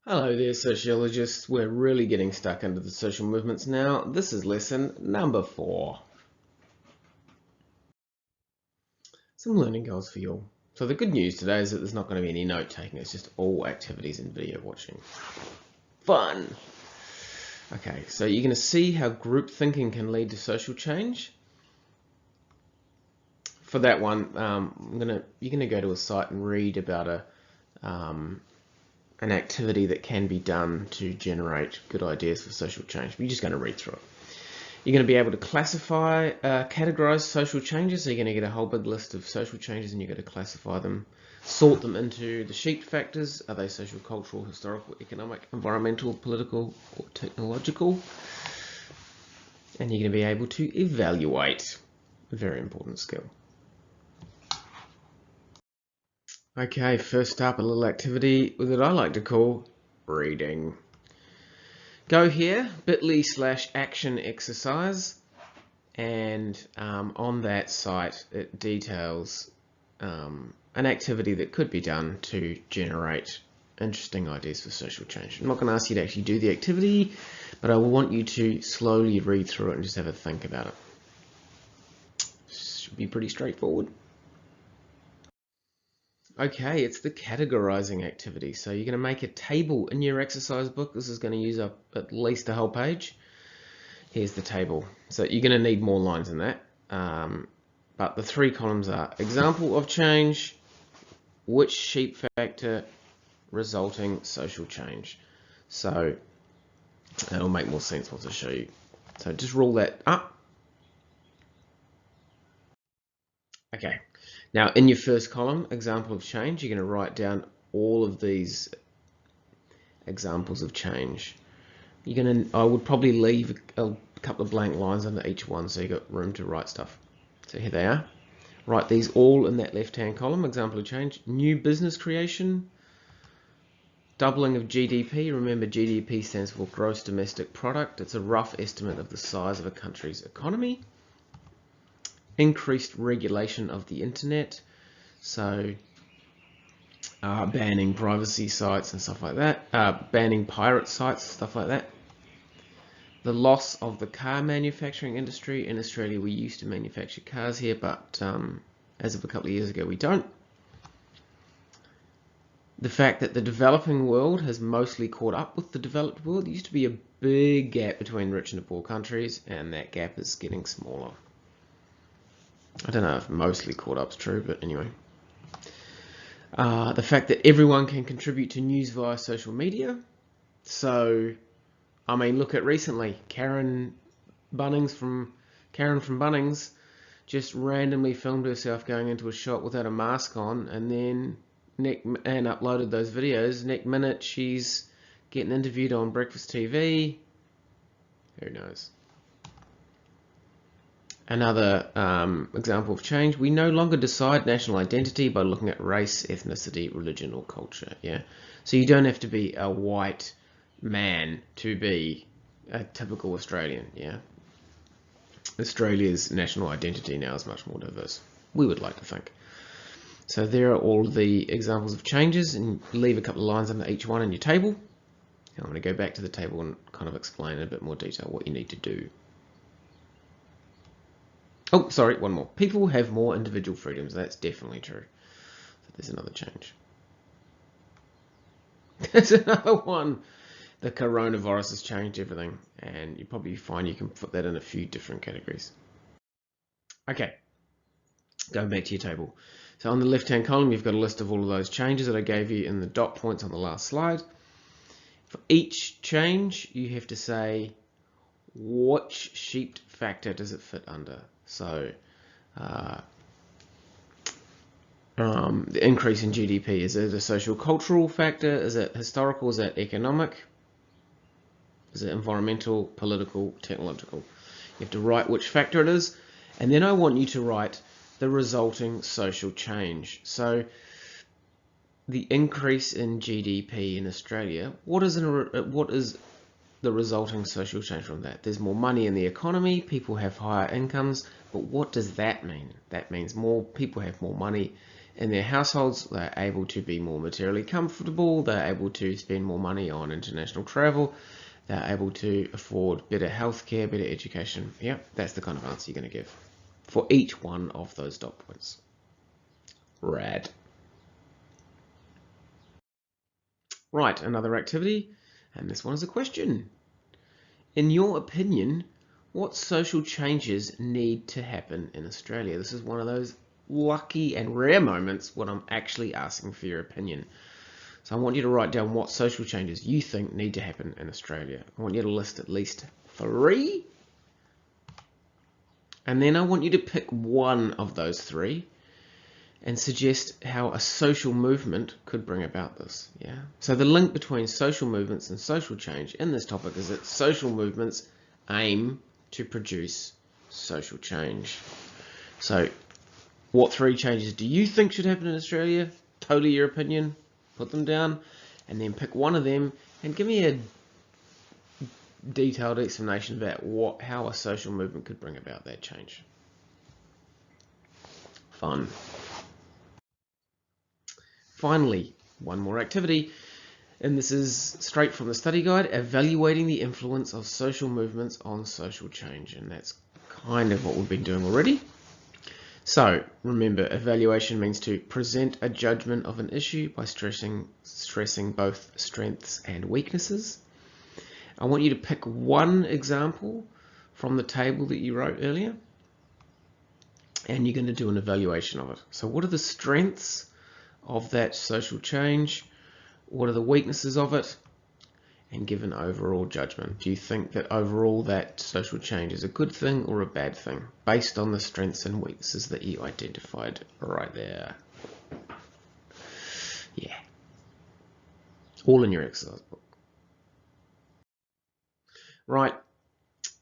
Hello there, sociologists. We're really getting stuck into the social movements now. This is lesson number 4. Some learning goals for you all. So the good news today is that there's not going to be any note taking. It's just all activities and video watching. Fun! Okay, so you're going to see how group thinking can lead to social change. For that one, you're going to go to a site and read about an activity that can be done to generate good ideas for social change. But you're just going to read through it. You're going to be able to classify, categorize social changes. So you're going to get a whole big list of social changes and you're going to classify them, sort them into the sheep factors. Are they social, cultural, historical, economic, environmental, political, or technological? And you're going to be able to evaluate. A very important skill. Okay, first up, a little activity that I like to call reading. Go here, bit.ly/action exercise, and on that site it details an activity that could be done to generate interesting ideas for social change. I'm not going to ask you to actually do the activity, but I want you to slowly read through it and just have a think about it. Should be pretty straightforward. Okay, it's the categorizing activity. So you're going to make a table in your exercise book. This is going to use up at least a whole page. Here's the table. So you're going to need more lines than that. But the 3 columns are example of change, which sheep factor, resulting social change. So it'll make more sense once I show you. So just roll that up. Okay. Now, in your first column, example of change, you're going to write down all of these examples of change. I would probably leave a couple of blank lines under each one so you've got room to write stuff. So here they are. Write these all in that left-hand column, example of change. New business creation, doubling of GDP. Remember, GDP stands for gross domestic product. It's a rough estimate of the size of a country's economy. Increased regulation of the internet, so banning privacy sites and stuff like that, banning pirate sites, stuff like that. The loss of the car manufacturing industry. In Australia, we used to manufacture cars here, but as of a couple of years ago, we don't. The fact that the developing world has mostly caught up with the developed world. There used to be a big gap between rich and poor countries, and that gap is getting smaller. I don't know if mostly caught up is true, but anyway. The fact that everyone can contribute to news via social media. So, I mean, look at recently, Karen from Bunnings just randomly filmed herself going into a shop without a mask on, and then and uploaded those videos. Next minute, she's getting interviewed on breakfast TV. Who knows? Another example of change, we no longer decide national identity by looking at race, ethnicity, religion, or culture. Yeah, so you don't have to be a white man to be a typical Australian. Yeah, Australia's national identity now is much more diverse. We would like to think. So there are all the examples of changes, and leave a couple of lines under each one in your table. I'm going to go back to the table and kind of explain in a bit more detail what you need to do. Oh, sorry, one more. People have more individual freedoms. That's definitely true. So there's another change. There's another one. The coronavirus has changed everything, and you probably find you can put that in a few different categories. Okay, going back to your table. So on the left-hand column, you've got a list of all of those changes that I gave you in the dot points on the last slide. For each change, you have to say, which sheep factor does it fit under? So the increase in GDP, is it a social cultural factor? Is it historical? Is it economic? Is it environmental, political, technological? You have to write which factor it is, and then I want you to write the resulting social change. So the increase in GDP in Australia, what is the resulting social change from that? There's more money in the economy, people have higher incomes, but what does that mean? That means more people have more money, in their households. They're able to be more materially comfortable. They're able to spend more money on international travel. They're able to afford better healthcare, better education. Yep, that's the kind of answer you're going to give for each one of those dot points. Rad. Right, another activity, and this one is a question. In your opinion, what social changes need to happen in Australia? This is one of those lucky and rare moments when I'm actually asking for your opinion. So I want you to write down what social changes you think need to happen in Australia. I want you to list at least 3. And then I want you to pick one of those 3 and suggest how a social movement could bring about this. Yeah. So the link between social movements and social change in this topic is that social movements aim to produce social change. So what 3 changes do you think should happen in Australia? Totally your opinion. Put them down and then pick one of them and give me a detailed explanation about how a social movement could bring about that change. Fun. Finally, one more activity, and this is straight from the study guide, evaluating the influence of social movements on social change, and that's kind of what we've been doing already. So remember, evaluation means to present a judgment of an issue by stressing both strengths and weaknesses. I want you to pick one example from the table that you wrote earlier, and you're going to do an evaluation of it. So what are the strengths of that social change? What are the weaknesses of it? And give an overall judgment. Do you think that overall that social change is a good thing or a bad thing based on the strengths and weaknesses that you identified right there? Yeah. All in your exercise book. Right.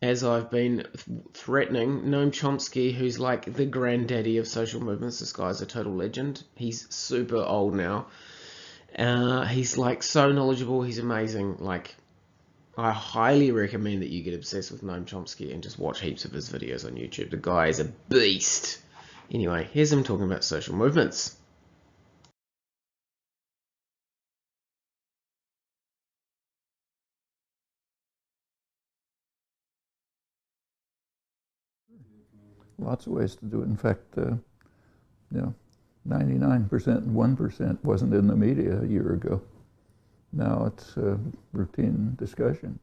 As I've been threatening, Noam Chomsky, who's like the granddaddy of social movements, this guy's a total legend. He's super old now. He's like so knowledgeable. He's amazing. Like, I highly recommend that you get obsessed with Noam Chomsky and just watch heaps of his videos on YouTube. The guy is a beast. Anyway, here's him talking about social movements. Lots of ways to do it. In fact, 99% and 1% wasn't in the media a year ago. Now it's a routine discussion.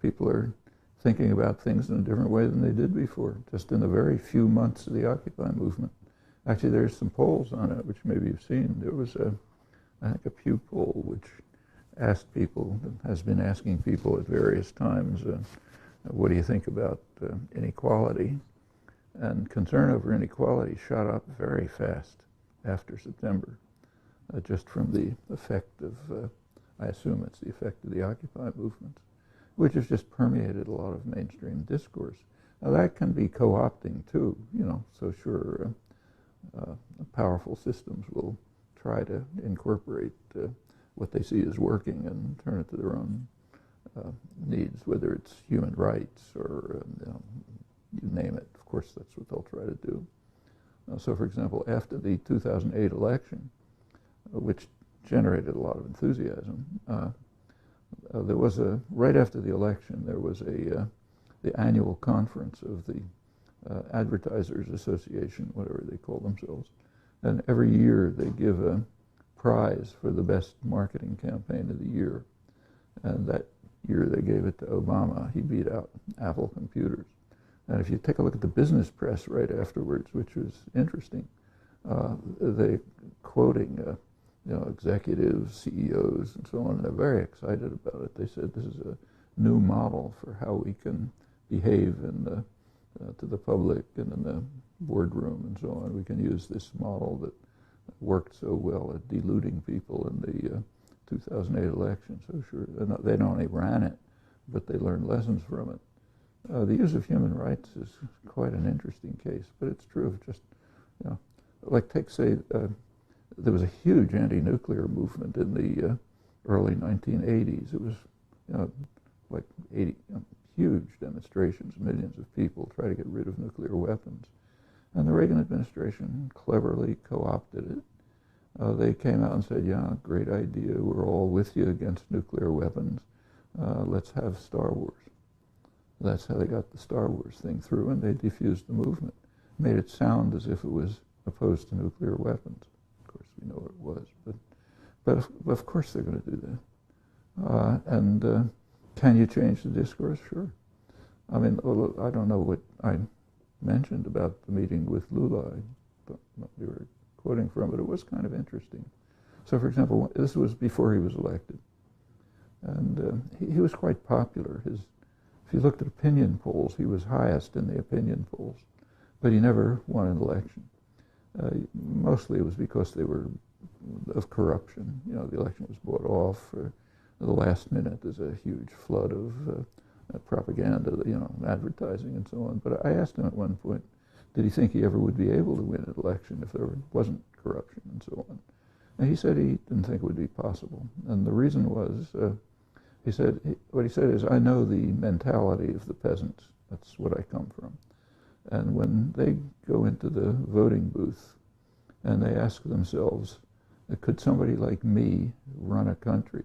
People are thinking about things in a different way than they did before, just in the very few months of the Occupy movement. Actually, there's some polls on it, which maybe you've seen. There was, I think, a Pew poll which asked people, has been asking people at various times, what do you think about inequality? And concern over inequality shot up very fast after September, just from the effect of, I assume it's the effect of the Occupy movement, which has just permeated a lot of mainstream discourse. Now that can be co-opting too, so sure, powerful systems will try to incorporate what they see as working and turn it to their own needs, whether it's human rights or you name it. Of course, that's what they'll try to do. So, for example, after the 2008 election, which generated a lot of enthusiasm, there was right after the election, there was the annual conference of the Advertisers Association, whatever they call themselves. And every year they give a prize for the best marketing campaign of the year. And that year they gave it to Obama. He beat out Apple computers. And if you take a look at the business press right afterwards, which was interesting, they quoting executives, CEOs, and so on, and they're very excited about it. They said this is a new model for how we can behave to the public and in the boardroom and so on. We can use this model that worked so well at deluding people in the 2008 election. So sure, they not only ran it, but they learned lessons from it. The use of human rights is quite an interesting case, but it's true of just, like take, say, there was a huge anti-nuclear movement in the early 1980s. It was, like 80 huge demonstrations, millions of people try to get rid of nuclear weapons. And the Reagan administration cleverly co-opted it They came out and said, yeah, great idea, we're all with you against nuclear weapons. Let's have Star Wars. That's how they got the Star Wars thing through, and they defused the movement. Made it sound as if it was opposed to nuclear weapons. Of course, we know what it was, but of course they're going to do that. Can you change the discourse? Sure. I mean, I don't know what I mentioned about the meeting with Lula. I don't know what you were quoting from, but it was kind of interesting. So, for example, this was before he was elected, and he was quite popular. If you looked at opinion polls, he was highest in the opinion polls, but he never won an election. Mostly it was because they were of corruption. You know, the election was bought off for the last minute. There's a huge flood of propaganda, you know, advertising and so on. But I asked him at one point, did he think he ever would be able to win an election if there wasn't corruption and so on? And he said he didn't think it would be possible. And the reason was, what he said is, I know the mentality of the peasants. That's what I come from. And when they go into the voting booth and they ask themselves, could somebody like me run a country?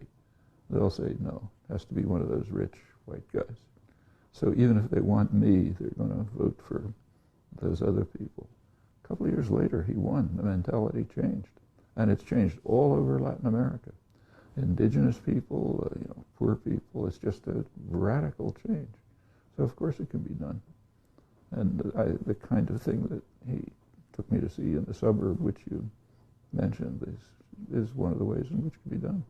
They'll say, no, it has to be one of those rich white guys. So even if they want me, they're going to vote for those other people. A couple of years later, he won. The mentality changed. And it's changed all over Latin America. Indigenous people, poor people, it's just a radical change. So of course it can be done. And the kind of thing that he took me to see in the suburb, which you mentioned, is one of the ways in which it can be done.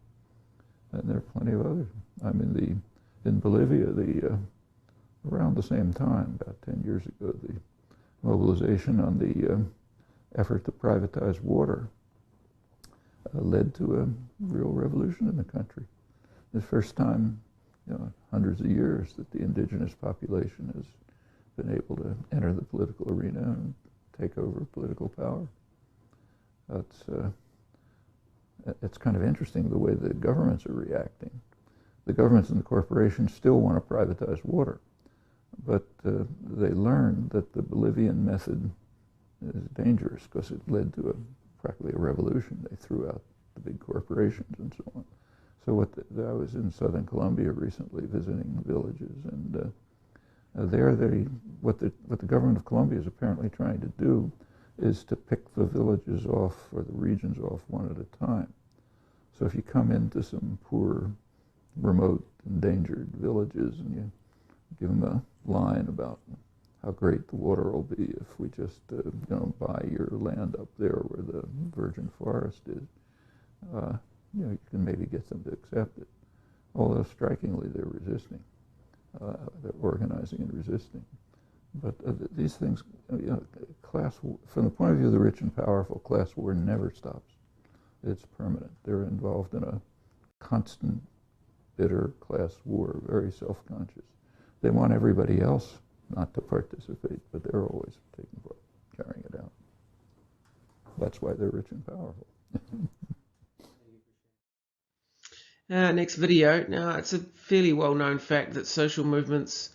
And there are plenty of others. I mean, in Bolivia, around the same time, about 10 years ago, the mobilization on the effort to privatize water led to a real revolution in the country. The first time, hundreds of years, that the indigenous population has been able to enter the political arena and take over political power. It's kind of interesting the way the governments are reacting. The governments and the corporations still want to privatize water, but they learned that the Bolivian method is dangerous because it led to practically a revolution. They threw out the big corporations and so on. So I was in southern Colombia recently visiting villages, and what the government of Colombia is apparently trying to do is to pick the villages off, or the regions off, one at a time. So if you come into some poor, remote, endangered villages and you give them a line about how great the water will be if we just buy your land up there where the virgin forest is, you can maybe get them to accept it. Although strikingly they're resisting. They're organizing and resisting. But these things, from the point of view of the rich and powerful, class war never stops. It's permanent. They're involved in a constant, bitter class war, very self-conscious. They want everybody else not to participate, but they're always taking part, carrying it out. That's why they're rich and powerful. Next video. Now, it's a fairly well-known fact that social movements,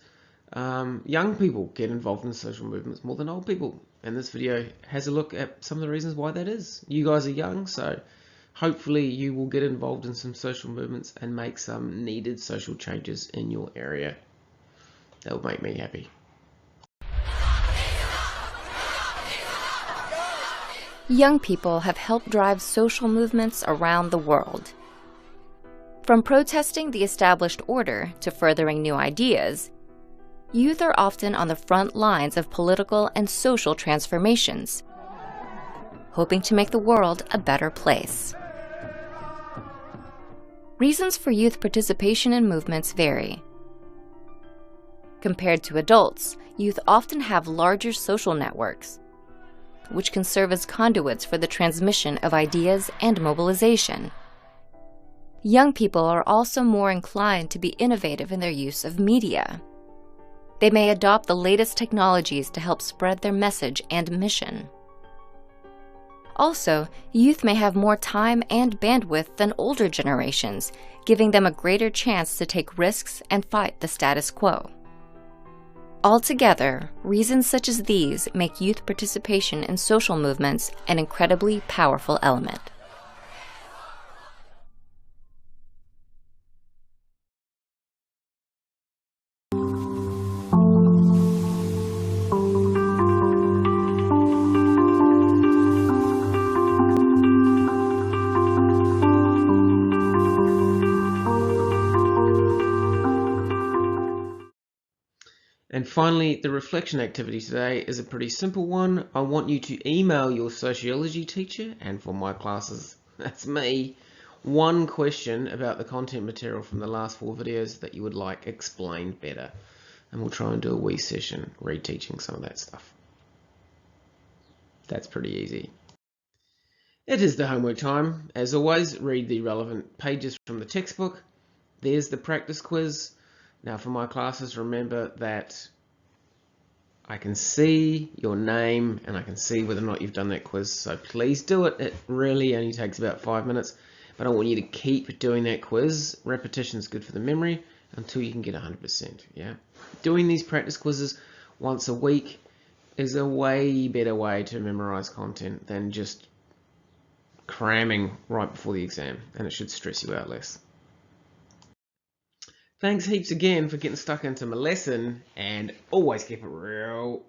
young people get involved in social movements more than old people. And this video has a look at some of the reasons why that is. You guys are young, so hopefully you will get involved in some social movements and make some needed social changes in your area. That will make me happy. Young people have helped drive social movements around the world. From protesting the established order to furthering new ideas, youth are often on the front lines of political and social transformations, hoping to make the world a better place. Reasons for youth participation in movements vary. Compared to adults, youth often have larger social networks, which can serve as conduits for the transmission of ideas and mobilization. Young people are also more inclined to be innovative in their use of media. They may adopt the latest technologies to help spread their message and mission. Also, youth may have more time and bandwidth than older generations, giving them a greater chance to take risks and fight the status quo. Altogether, reasons such as these make youth participation in social movements an incredibly powerful element. And finally, the reflection activity today is a pretty simple one. I want you to email your sociology teacher, and for my classes, that's me, one question about the content material from the last 4 videos that you would like explained better. And we'll try and do a wee session reteaching some of that stuff. That's pretty easy. It is the homework time. As always, read the relevant pages from the textbook. There's the practice quiz. Now for my classes, remember that I can see your name and I can see whether or not you've done that quiz. So please do it. It really only takes about 5 minutes. But I want you to keep doing that quiz. Repetition is good for the memory until you can get 100%. Yeah, doing these practice quizzes once a week is a way better way to memorize content than just cramming right before the exam, and it should stress you out less. Thanks heaps again for getting stuck into my lesson, and always keep it real.